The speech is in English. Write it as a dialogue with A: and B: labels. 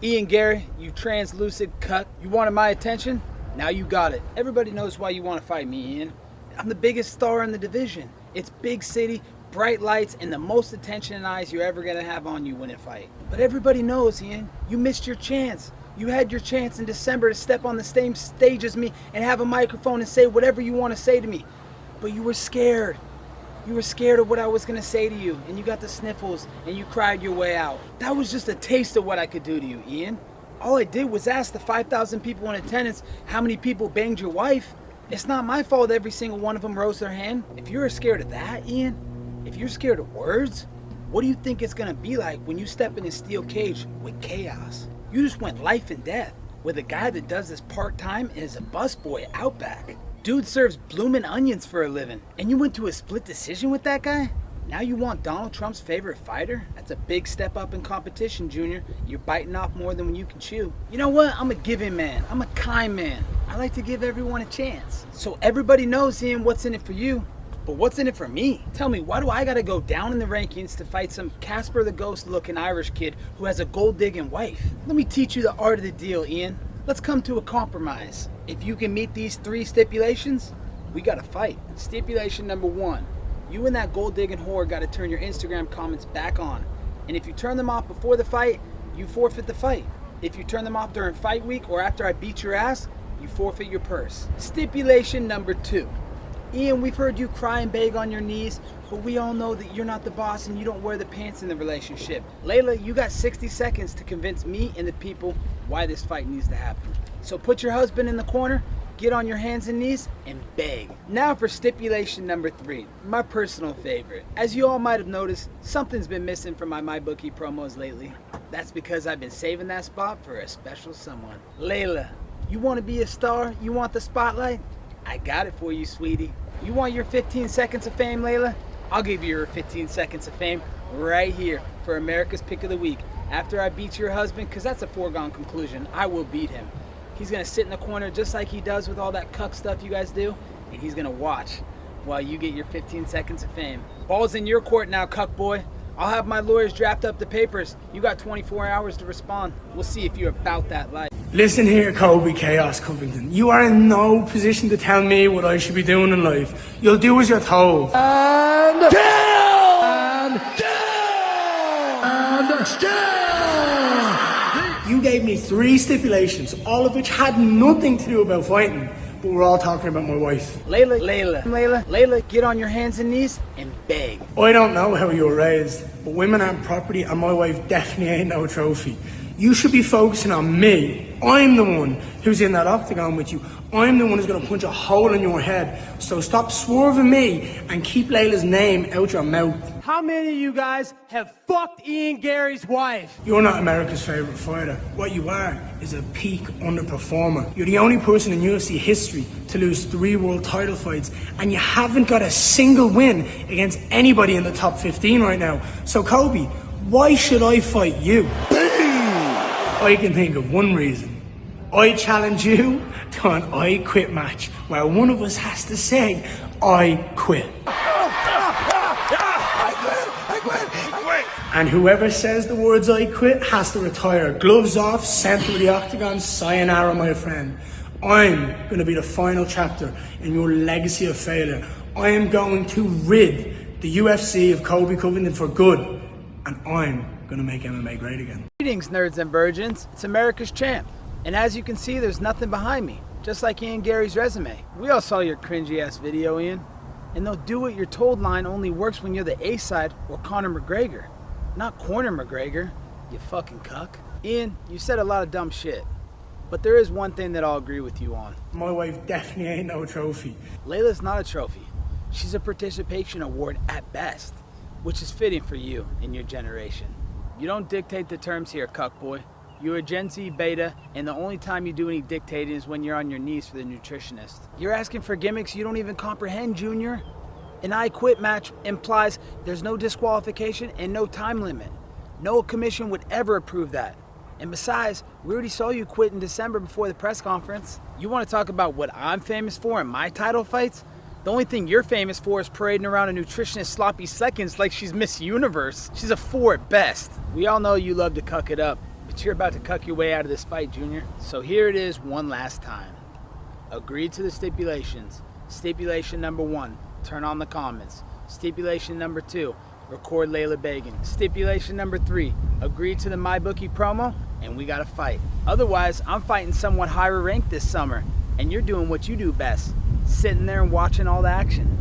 A: Ian Garry, you translucid cuck. You wanted my attention? Now you got it. Everybody knows why you want to fight me, Ian. I'm the biggest star in the division. It's big city, bright lights, and the most attention and eyes you're ever gonna have on you when it fight. But everybody knows, Ian, you missed your chance. You had your chance in December to step on the same stage as me and have a microphone and say whatever you want to say to me. But you were scared. You were scared of what I was gonna say to you, and you got the sniffles, and you cried your way out. That was just a taste of what I could do to you, Ian. All I did was ask the 5,000 people in attendance how many people banged your wife. It's not my fault every single one of them rose their hand. If you're scared of that, Ian, if you're scared of words, what do you think it's gonna be like when you step in a steel cage with chaos? You just went life and death with a guy that does this part-time and is a busboy out back. Dude serves bloomin' onions for a living, and you went to a split decision with that guy? Now you want Donald Trump's favorite fighter? That's a big step up in competition, Junior. You're biting off more than you can chew. You know what? I'm a giving man. I'm a kind man. I like to give everyone a chance. So everybody knows, Ian, what's in it for you. But what's in it for me? Tell me, why do I gotta go down in the rankings to fight some Casper the Ghost looking Irish kid who has a gold digging wife? Let me teach you the art of the deal, Ian. Let's come to a compromise. If you can meet these 3 stipulations, we gotta fight. Stipulation number 1, you and that gold digging whore gotta turn your Instagram comments back on. And if you turn them off before the fight, you forfeit the fight. If you turn them off during fight week or after I beat your ass, you forfeit your purse. Stipulation number 2, Ian, we've heard you cry and beg on your knees, but we all know that you're not the boss and you don't wear the pants in the relationship. Layla, you got 60 seconds to convince me and the people why this fight needs to happen. So put your husband in the corner, get on your hands and knees, and beg. Now for stipulation number 3, my personal favorite. As you all might have noticed, something's been missing from my MyBookie promos lately. That's because I've been saving that spot for a special someone. Layla, you want to be a star? You want the spotlight? I got it for you, sweetie. You want your 15 seconds of fame, Layla? I'll give you your 15 seconds of fame right here for America's Pick of the Week. After I beat your husband, because that's a foregone conclusion, I will beat him. He's going to sit in the corner just like he does with all that cuck stuff you guys do, and he's going to watch while you get your 15 seconds of fame. Ball's in your court now, cuck boy. I'll have my lawyers draft up the papers. You got 24 hours to respond. We'll see if you're about that life.
B: Listen here, Colby Chaos Covington. You are in no position to tell me what I should be doing in life. You'll do as you're told. And down! And down! And down! You gave me 3 stipulations, all of which had nothing to do about fighting, but we're all talking about my wife.
A: Layla, get on your hands and knees and beg.
B: I don't know how you were raised, but women aren't property and my wife definitely ain't no trophy. You should be focusing on me. I'm the one who's in that octagon with you. I'm the one who's going to punch a hole in your head. So stop swerving me and keep Layla's name out your mouth.
C: How many of you guys have fucked Ian Garry's wife?
B: You're not America's favorite fighter. What you are is a peak underperformer. You're the only person in UFC history to lose 3 world title fights, and you haven't got a single win against anybody in the top 15 right now. So Colby, why should I fight you? I can think of one reason. I challenge you to an I quit match where one of us has to say, I quit. I quit. And whoever says the words I quit has to retire. Gloves off, center of the octagon, sayonara, my friend. I'm going to be the final chapter in your legacy of failure. I am going to rid the UFC of Colby Covington for good. And I'm going to make MMA great again.
A: Greetings, nerds and virgins. It's America's champ. And as you can see, there's nothing behind me. Just like Ian Garry's resume. We all saw your cringy ass video, Ian. And they'll do what you're told line only works when you're the A-side or Conor McGregor. Not Corner McGregor, you fucking cuck. Ian, you said a lot of dumb shit. But there is one thing that I'll agree with you on.
B: My wife definitely ain't no trophy.
A: Layla's not a trophy. She's a participation award at best, which is fitting for you in your generation. You don't dictate the terms here, cuck boy. You're a Gen Z beta, and the only time you do any dictating is when you're on your knees for the nutritionist. You're asking for gimmicks you don't even comprehend, Junior. An I quit match implies there's no disqualification and no time limit. No commission would ever approve that. And besides, we already saw you quit in December before the press conference. You want to talk about what I'm famous for in my title fights? The only thing you're famous for is parading around a nutritionist sloppy seconds like she's Miss Universe. She's a 4 at best. We all know you love to cuck it up, But you're about to cuck your way out of this fight, Junior. So here it is one last time. Agree to the stipulations. Stipulation number 1, turn on the comments. Stipulation number 2, record Layla begging. Stipulation number 3, agree to the MyBookie promo, and we gotta fight. Otherwise, I'm fighting someone higher ranked this summer, and you're doing what you do best, sitting there and watching all the action.